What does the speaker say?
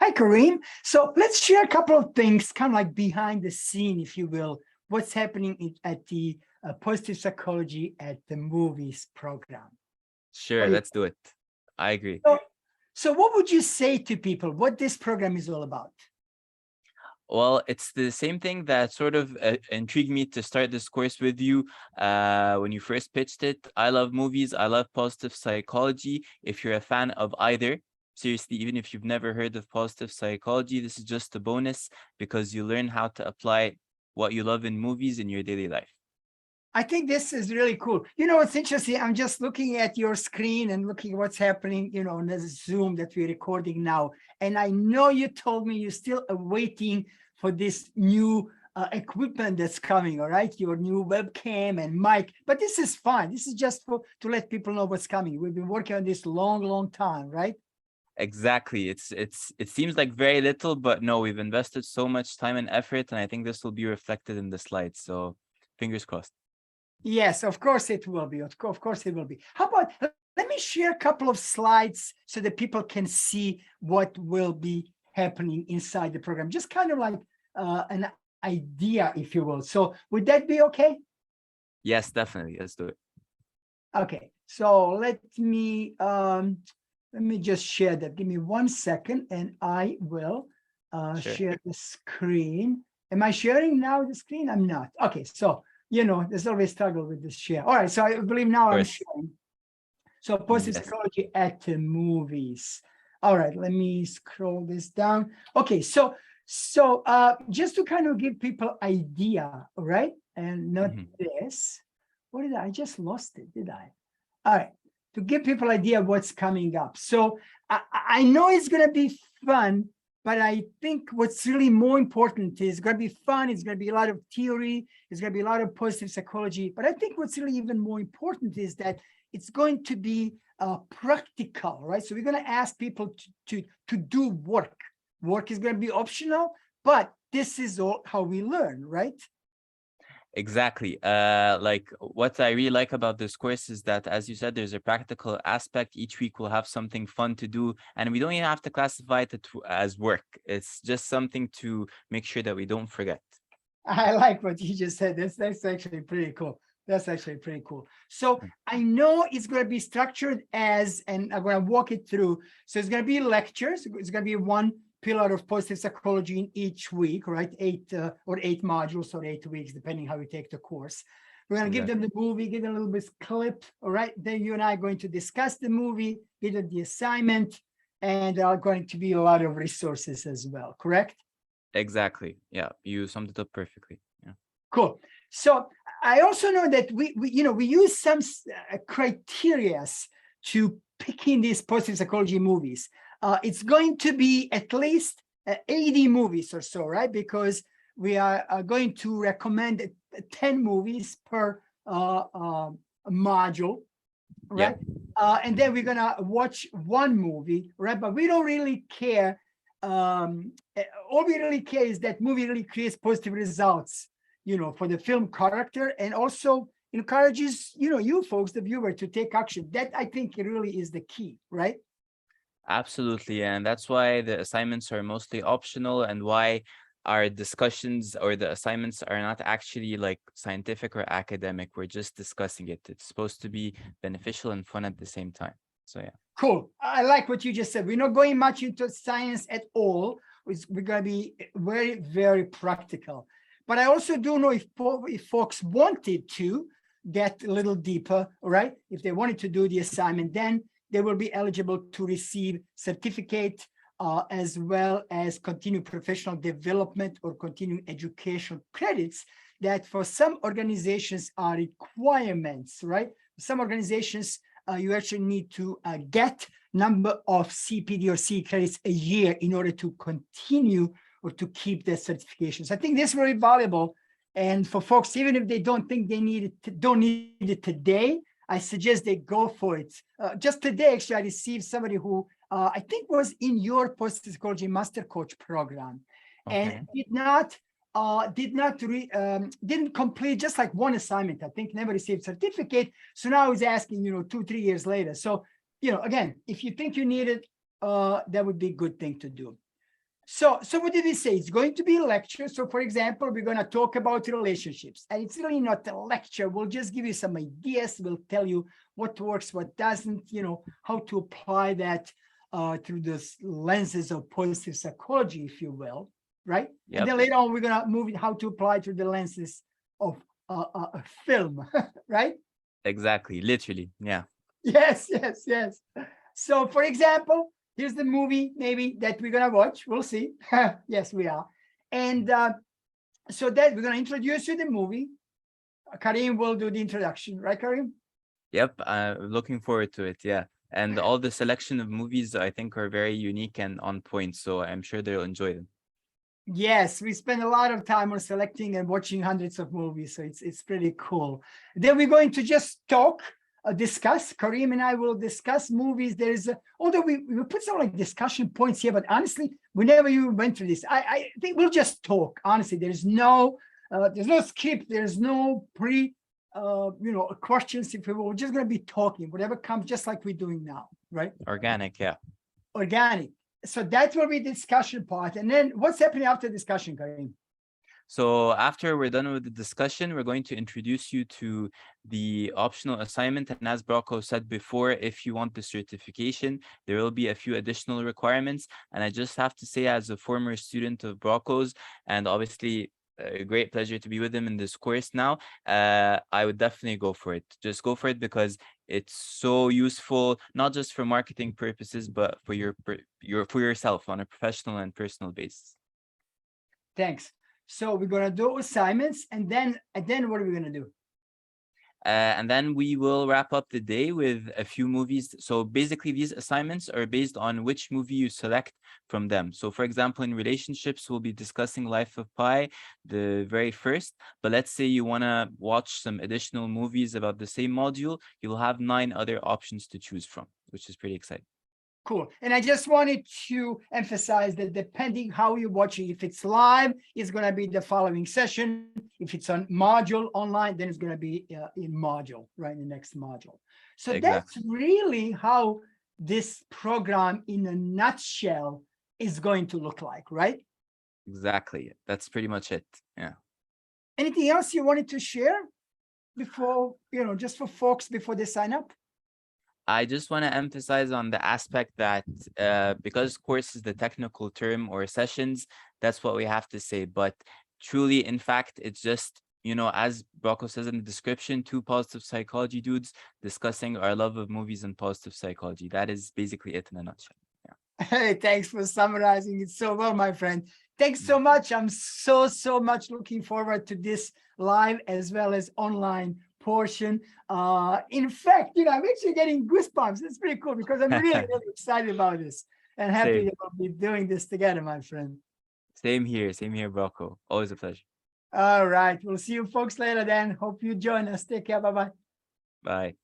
Hi, Kareem. So let's share a couple of things, kind of like behind the scene, if you will, what's happening at the Positive Psychology at the Movies program. Sure, let's do it. I agree. So what would you say to people, what this program is all about? Well, it's the same thing that sort of intrigued me to start this course with you when you first pitched it. I love movies. I love positive psychology. If you're a fan of either, seriously, even if you've never heard of positive psychology, this is just a bonus because you learn how to apply what you love in movies in your daily life. I think this is really cool. You know, what's interesting, I'm just looking at your screen and looking at what's happening, you know, on the Zoom that we're recording now. And I know you told me you're still waiting for this new equipment that's coming, all right? Your new webcam and mic, but this is fine. This is just to let people know what's coming. We've been working on this long time, right? Exactly. It seems like very little, but no, we've invested so much time and effort, and I think this will be reflected in the slides. So fingers crossed. Yes, of course it will be. Of course it will be. How about, let me share a couple of slides so that people can see what will be happening inside the program. Just kind of like an idea, if you will. So would that be okay? Yes, definitely. Let's do it. Okay, so let me just share that. Give me 1 second and I will Sure. share the screen. Am I sharing now the screen? I'm not. Okay, so you know, there's always struggle with this share. All right, so I believe now I'm sharing. So positive Yes. psychology at the movies. All right, let me scroll this down. Okay, so just to kind of give people idea, right? And not this. What did I just lost it? Did I? All right, to give people idea of what's coming up. So I know it's going to be fun, but I think what's really more important is going to be fun. It's going to be a lot of theory. It's going to be a lot of positive psychology. But I think what's really even more important is that it's going to be practical, right? So we're going to ask people to do work. Work is going to be optional, but this is all how we learn, right? Exactly. Like what I really like about this course is that, as you said, there's a practical aspect. Each week we'll have something fun to do, and we don't even have to classify it as work. It's just something to make sure that we don't forget. I like what you just said. That's actually pretty cool. That's actually pretty cool. So I know it's going to be structured as, and I'm going to walk it through. So it's going to be lectures. It's going to be one pillar of positive psychology in each week, right? 8 modules or 8 weeks, depending how you take the course. We're going to give them the movie, give them a little bit clip, all right? Then you and I are going to discuss the movie, give them the assignment, and there are going to be a lot of resources as well, correct? Exactly. Yeah, you summed it up perfectly. Yeah. Cool. So I also know that we use some criteria to picking these positive psychology movies. It's going to be at least 80 movies or so, right? Because we are going to recommend 10 movies per module, right? And then we're gonna watch one movie, right? But we don't really care. All we really care is that movie really creates positive results, you know, for the film character, and also encourages, you know, you folks, the viewer, to take action. That I think really is the key, right? Absolutely. And that's why the assignments are mostly optional, and why our discussions or the assignments are not actually like scientific or academic. We're just discussing it. It's supposed to be beneficial and fun at the same time. So yeah. Cool. I like what you just said. We're not going much into science at all. We're going to be very practical. But I also do know if folks wanted to get a little deeper, right? If they wanted to do the assignment, then they will be eligible to receive certificate as well as continued professional development or continuing education credits that for some organizations are requirements, right? Some organizations, you actually need to get number of CPD or C credits a year in order to continue or to keep their certifications. I think this is very valuable. And for folks, even if they don't think they don't need it today, I suggest they go for it. Just today, actually, I received somebody who I think was in your positive psychology master coach program, and didn't complete just like one assignment. I think never received certificate. So now he's asking, 2-3 years later. So, again, if you think you need it, that would be a good thing to do. So what did we say? It's going to be a lecture. So for example, we're going to talk about relationships, and it's really not a lecture. We'll just give you some ideas. We'll tell you what works, what doesn't, how to apply that through the lenses of positive psychology, if you will, right? And Yep, then later on, we're going to move it how to apply through the lenses of a film, right? exactly. Literally. Yeah. Yes, yes, yes. So for example, here's the movie maybe that we're gonna watch. We'll see. Yes, we are. And so that we're gonna introduce you the movie. Kareem will do the introduction, right, Kareem? Yep. Looking forward to it. Yeah. And all the selection of movies I think are very unique and on point. So I'm sure they'll enjoy them. Yes, we spend a lot of time on selecting and watching hundreds of movies, so it's pretty cool. Then we're going to just talk, discuss. Kareem and I will discuss movies. Although we put some like discussion points here, but honestly, we never even went through this. I think we'll just talk. Honestly, there's no script, there's no questions. If we're just gonna be talking, whatever comes, just like we're doing now, right? Organic. Yeah. Organic. So that will be the discussion part. And then what's happening after discussion, Kareem? So after we're done with the discussion, we're going to introduce you to the optional assignment. And as Braco said before, if you want the certification, there will be a few additional requirements. And I just have to say, as a former student of Braco's, and obviously a great pleasure to be with him in this course now, I would definitely go for it. Just go for it because it's so useful, not just for marketing purposes, but for for yourself on a professional and personal basis. Thanks. So we're gonna do assignments, and then what are we gonna do? And then we will wrap up the day with a few movies. So basically, these assignments are based on which movie you select from them. So for example, in relationships, we'll be discussing Life of Pi, the very first. But let's say you want to watch some additional movies about the same module, you'll have 9 other options to choose from, which is pretty exciting. Cool. And I just wanted to emphasize that depending how you're watching, if it's live, it's going to be the following session. If it's on module online, then it's going to be in module, right? The next module. So that's really how this program in a nutshell is going to look like, right? Exactly. That's pretty much it. Yeah. Anything else you wanted to share before, just for folks before they sign up? I just want to emphasize on the aspect that because course is the technical term or sessions, that's what we have to say. But truly, in fact, it's just, as Braco says in the description, 2 positive psychology dudes discussing our love of movies and positive psychology. That is basically it in a nutshell. Yeah. Hey, thanks for summarizing it so well, my friend. Thanks so much. I'm so much looking forward to this live as well as online portion. In fact, I'm actually getting goosebumps. It's pretty cool because I'm really excited about this and happy that we'll be doing this together, my friend. Same here, Braco. Always a pleasure. All right. We'll see you folks later then. Hope you join us. Take care. Bye-bye. Bye.